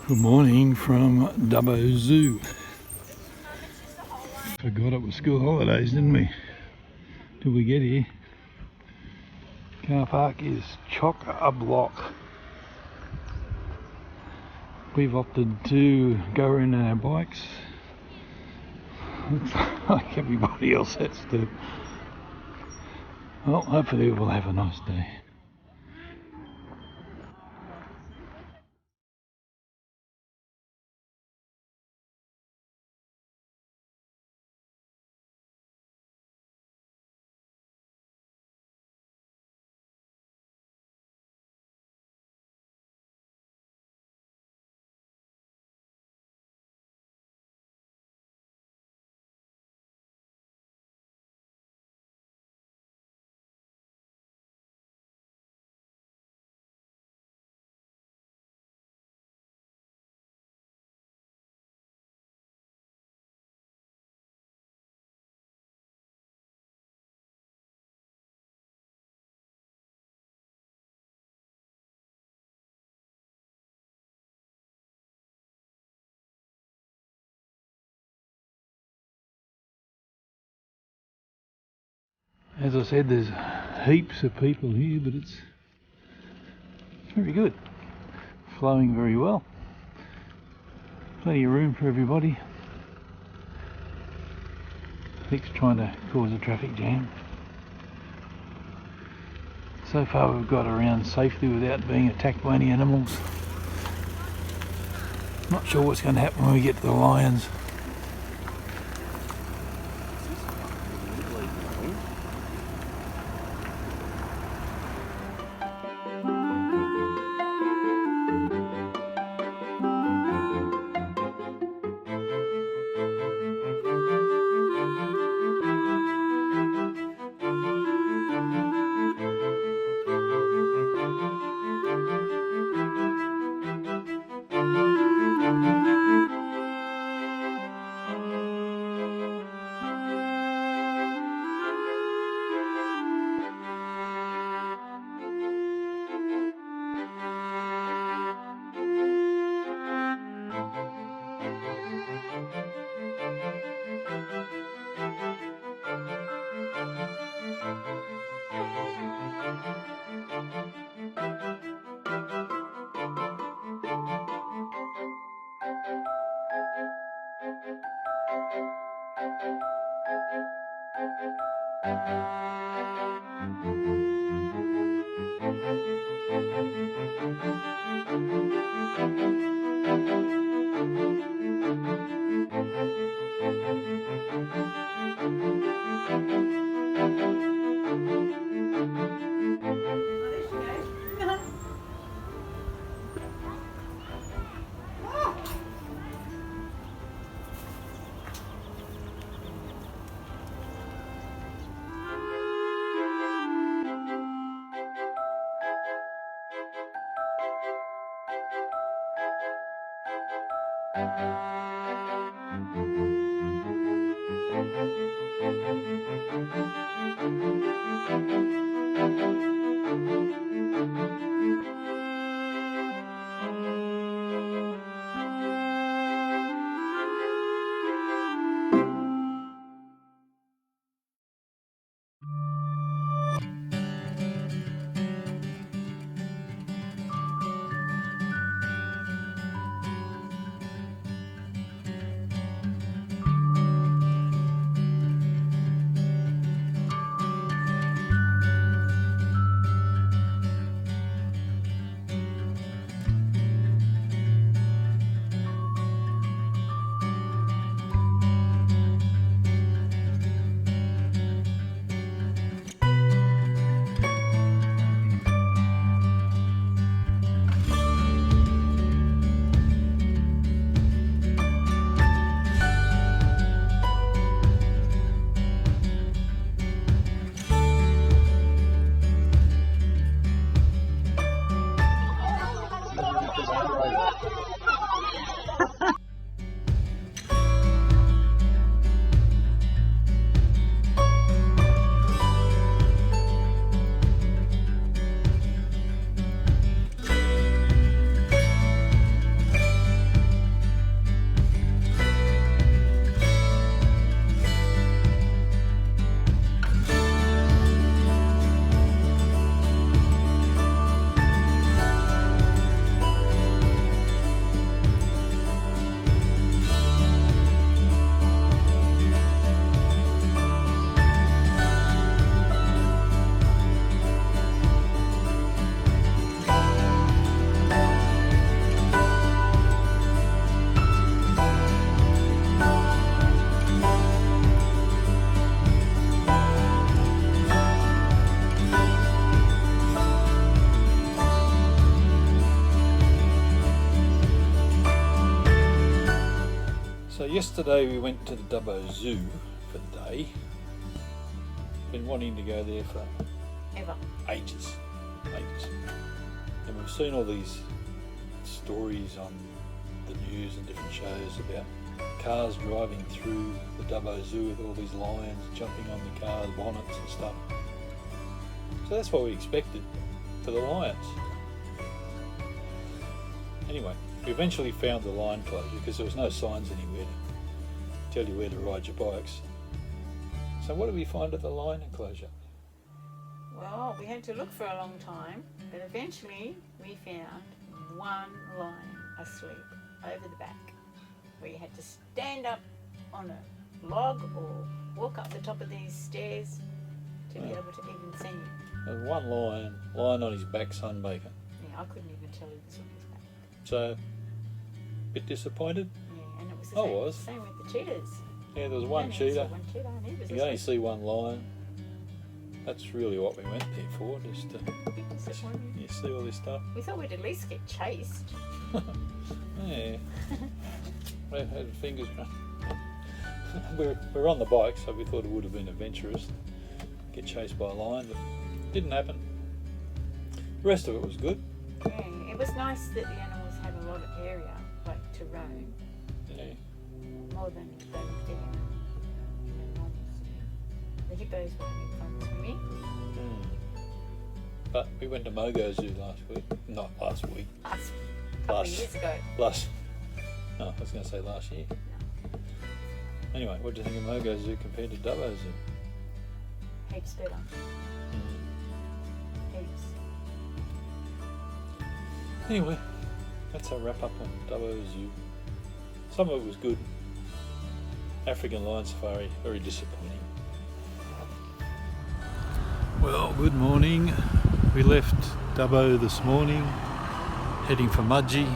Good morning from Dubbo Zoo. Forgot it was school holidays, didn't we? Till we get here. Car park is chock-a-block. We've opted to go around on our bikes. Looks like everybody else has to. Well, hopefully we'll have a nice day. As I said, there's heaps of people here, but it's very good. Flowing very well. Plenty of room for everybody. Nick's trying to cause a traffic jam. So far we've got around safely without being attacked by any animals. Not sure what's going to happen when we get to the lions. yesterday we went to the Dubbo Zoo for the day. Been wanting to go there for ages. And we've seen all these stories on the news and different shows about cars driving through the Dubbo Zoo with all these lions jumping on the cars' bonnets and stuff. So that's what we expected for the lions. Anyway, we eventually found the lion closure because there was no signs anywhere to tell you where to ride your bikes. So what did we find at the lion enclosure? Well, we had to look for a long time, but eventually we found one lion asleep over the back, where you had to stand up on a log or walk up the top of these stairs to be able to even see him. There was one lion lying on his back sunbaking. Yeah, I couldn't even tell he was on his back. So, a bit disappointed? Yeah, and it was the same with the cheetahs. Yeah, there was one cheetah. And he was You can only see one lion. That's really what we went there for, just to you see all this stuff. We thought we'd at least get chased. Yeah. We had fingers crossed. We're on the bike, so we thought it would have been adventurous to get chased by a lion, but it didn't happen. The rest of it was good. Yeah, it was nice that the animals had a lot of area, like to roam. Yeah. More than they would get in a normal zoo. The hippos weren't in front of me. But we went to Mogo Zoo last week. Not last week. Couple of years ago. I was going to say last year. No. Anyway, what do you think of Mogo Zoo compared to Dubbo Zoo? Heaps better. Heaps. Anyway, that's our wrap up on Dubbo Zoo. Some of it was good. African lion safari, very disappointing. Well, good morning. We left Dubbo this morning, heading for Mudgee.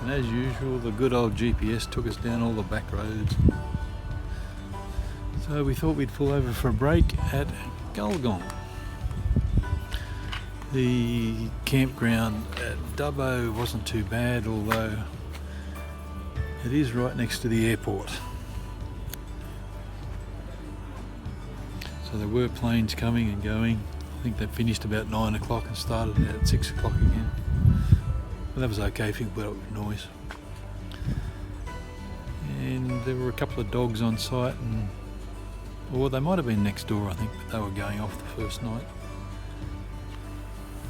And as usual, the good old GPS took us down all the back roads. So we thought we'd pull over for a break at Gulgong. The campground at Dubbo wasn't too bad, although it is right next to the airport. So there were planes coming and going. I think they finished about 9 o'clock and started at 6 o'clock again. But that was okay if you could put up with noise. And there were a couple of dogs on site, or they might have been next door, I think, but they were going off the first night.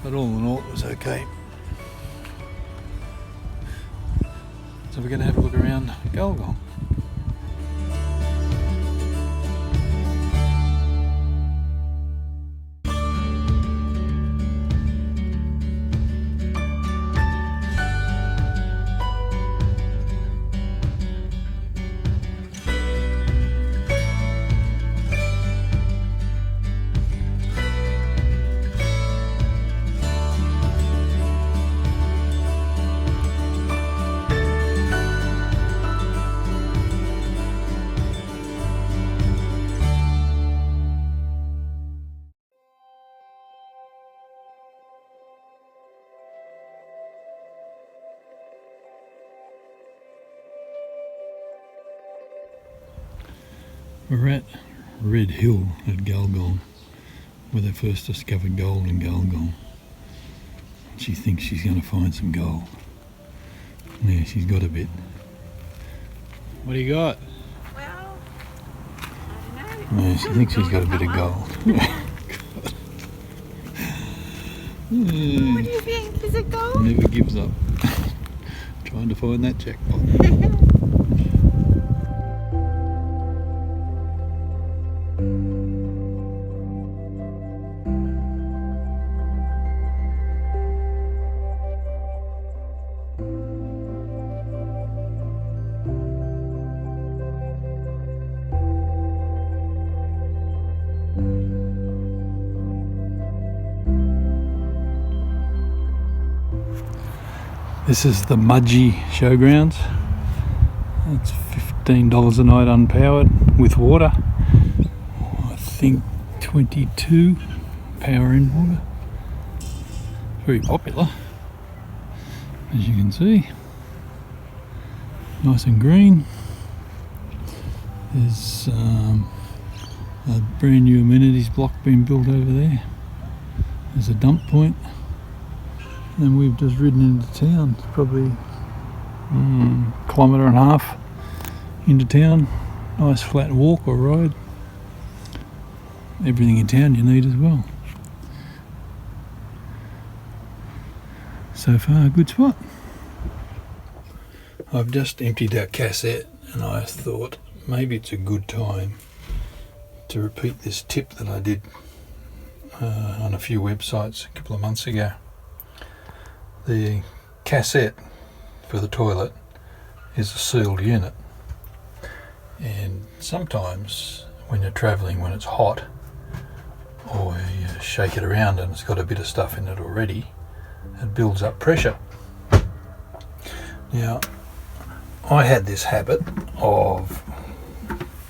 But all in all, it was okay. So we're going to have a look around Gulgong. We're at Red Hill at Gulgong, where they first discovered gold in Gulgong. She thinks she's going to find some gold. Yeah, she's got a bit. What do you got? Well, I don't know. Yeah, she thinks she's got a bit of gold. What do you think? Is it gold? Never gives up. Trying to find that jackpot. This is the Mudgee Showgrounds. It's $15 a night unpowered with water. I think 22 power in water. Very popular, as you can see. Nice and green. There's a brand new amenities block being built over there. There's a dump point, and we've just ridden into town. It's probably a kilometre and a half into town. Nice flat walk or ride. Everything in town you need as well. So far, a good spot. I've just emptied our cassette, and I thought maybe it's a good time to repeat this tip that I did on a few websites a couple of months ago. The cassette for the toilet is a sealed unit, and sometimes when you're travelling when it's hot, or you shake it around and it's got a bit of stuff in it already, it builds up pressure. Now, I had this habit of,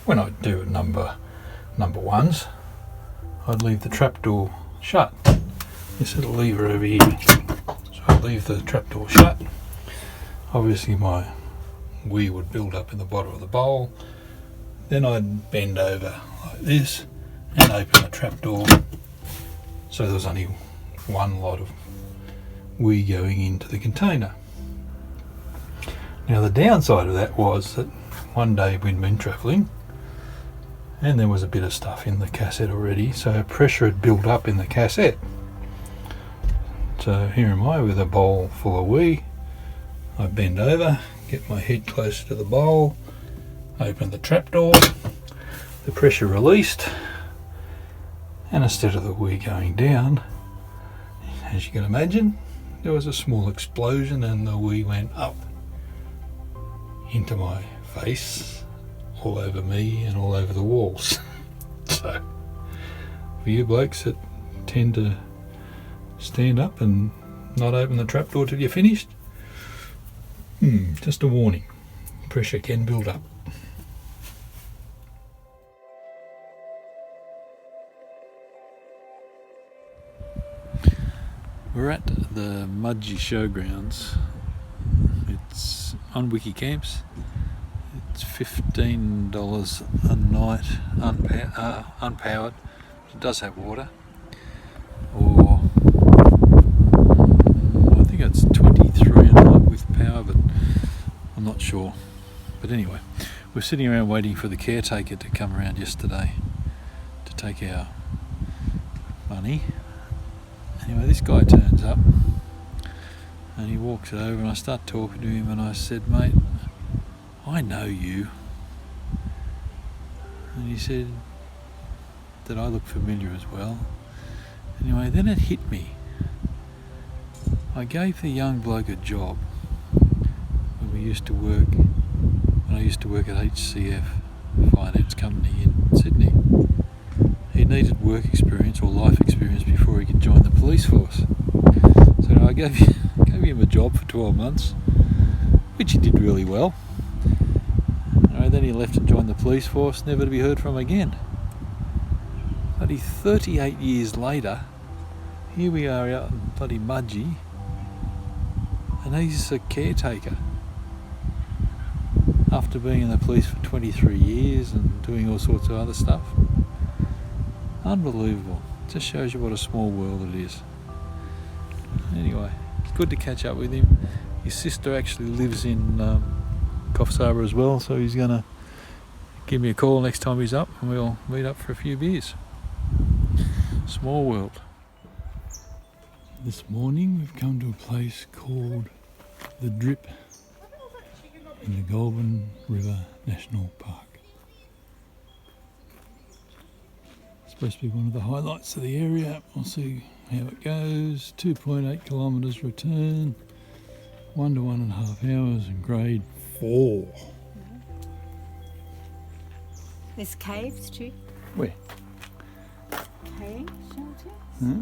when I do number ones, I'd leave the trapdoor shut. This little lever over here. So I'd leave the trapdoor shut. Obviously my wee would build up in the bottom of the bowl. Then I'd bend over like this and open the trapdoor, so there was only one lot of wee going into the container. Now the downside of that was that one day we'd been travelling and there was a bit of stuff in the cassette already, so pressure had built up in the cassette. So here am I with a bowl full of wee. I bend over, get my head closer to the bowl, open the trapdoor, the pressure released, and instead of the wee going down, as you can imagine, there was a small explosion and the wee went up into my face, all over me and all over the walls. So for you blokes that tend to stand up and not open the trapdoor till you're finished, just a warning, pressure can build up. We're at the Mudgee Showgrounds. It's on Wikicamps. It's $15 a night, unpowered. It does have water. Or I think it's 23 a night with power, but I'm not sure. But anyway, we're sitting around waiting for the caretaker to come around yesterday to take our money. Anyway, this guy turns up and he walks over and I start talking to him and I said, "Mate, I know you." And he said that I look familiar as well. Anyway, then it hit me. I gave the young bloke a job when I used to work at HCF Finance Company in Sydney. He needed work experience or life experience before he could join the police force. So I gave him a job for 12 months, which he did really well. Then he left and joined the police force, never to be heard from again. Bloody 38 years later, here we are out in bloody Mudgee, and he's a caretaker. After being in the police for 23 years and doing all sorts of other stuff. Unbelievable. Just shows you what a small world it is. Anyway, good to catch up with him. His sister actually lives in Coffs Harbour as well, so he's going to give me a call next time he's up and we'll meet up for a few beers. Small world. This morning we've come to a place called The Drip in the Goulburn River National Park. It's supposed to be one of the highlights of the area. We'll see how it goes. 2.8 kilometres return, 1 to 1.5 hours, and grade 4. There's caves too. Where? Cave shelter. Ah.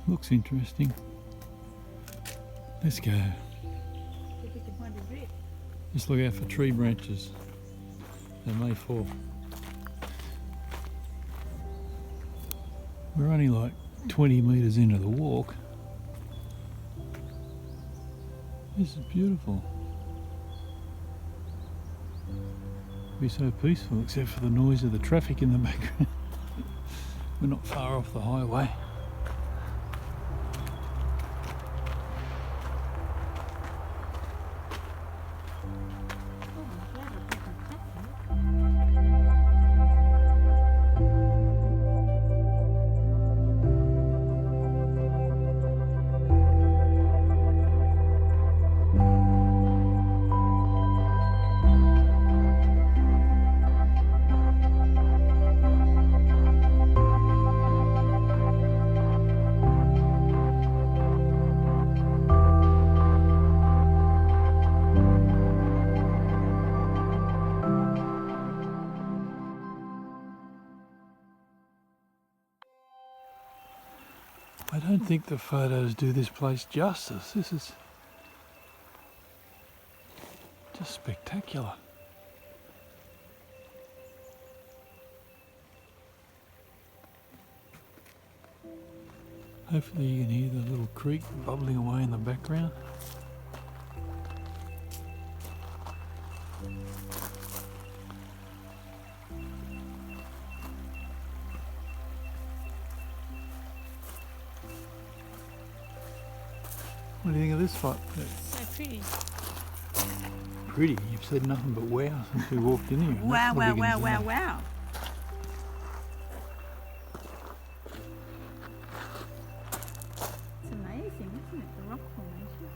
Looks interesting. Let's go. See if we can find a drip. Just look out for tree branches. They may fall. We're only like 20 metres into the walk. This is beautiful. Be so peaceful except for the noise of the traffic in the background. We're not far off the highway. I don't think the photos do this place justice. This is just spectacular. Hopefully you can hear the little creek bubbling away in the background. What do you think of this spot? So pretty. Pretty? You've said nothing but wow since we walked in here. Wow, wow, wow, wow, wow. It's amazing, isn't it? The rock formation.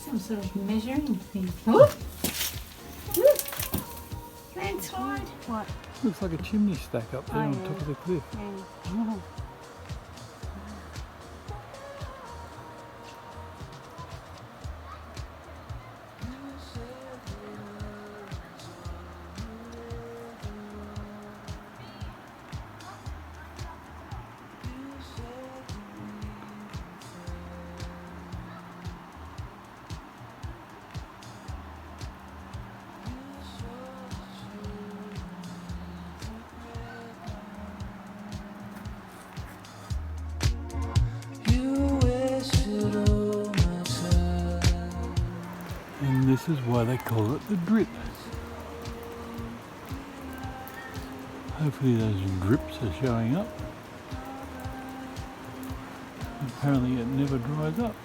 Some sort of measuring thing. Whoop! Whoop! Landslide. What? Looks like a chimney stack up there on yeah. top of the cliff. Yeah. Oh. And this is why they call it the drip. Hopefully those drips are showing up. Apparently it never dries up.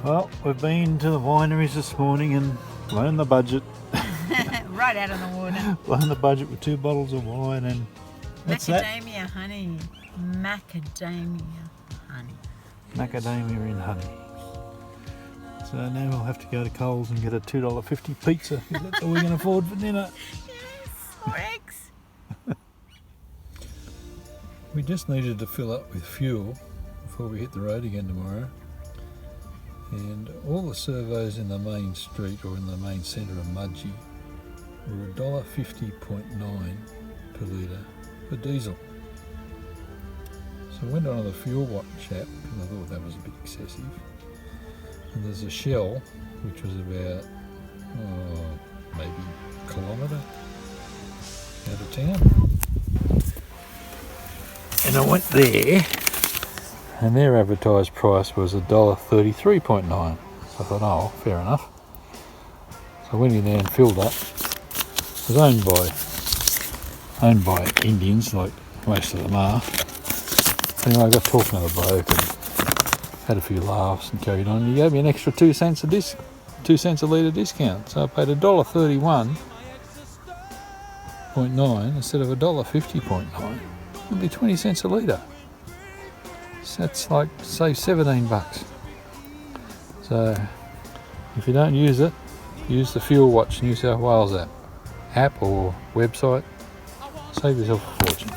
Well, we've been to the wineries this morning and blown the budget. Right out of the water. Blown the budget with 2 bottles of wine and what's that? Macadamia honey. Macadamia honey. Macadamia in honey. So now we'll have to go to Coles and get a $2.50 pizza because that's all we can afford for dinner. Yes, or eggs. We just needed to fill up with fuel before we hit the road again tomorrow. And all the servos in the main street or in the main centre of Mudgee were $1.50.9 per litre for diesel. So I went on the Fuel Watch app because I thought that was a bit excessive. And there's a Shell, which was about maybe a kilometre out of town. And I went there, and their advertised price was $1.33.9. So I thought, oh, fair enough. So I went in there and filled up. It was owned by Indians, like most of them are. Anyway, I got talking to the bloke and had a few laughs and carried on. He gave me an extra 2 cents a litre discount. So I paid $1.31.9 instead of $1.50.9. It'll be 20 cents a litre. So that's like, say, $17. So if you don't use it, use the Fuel Watch New South Wales app or website. Save yourself a fortune.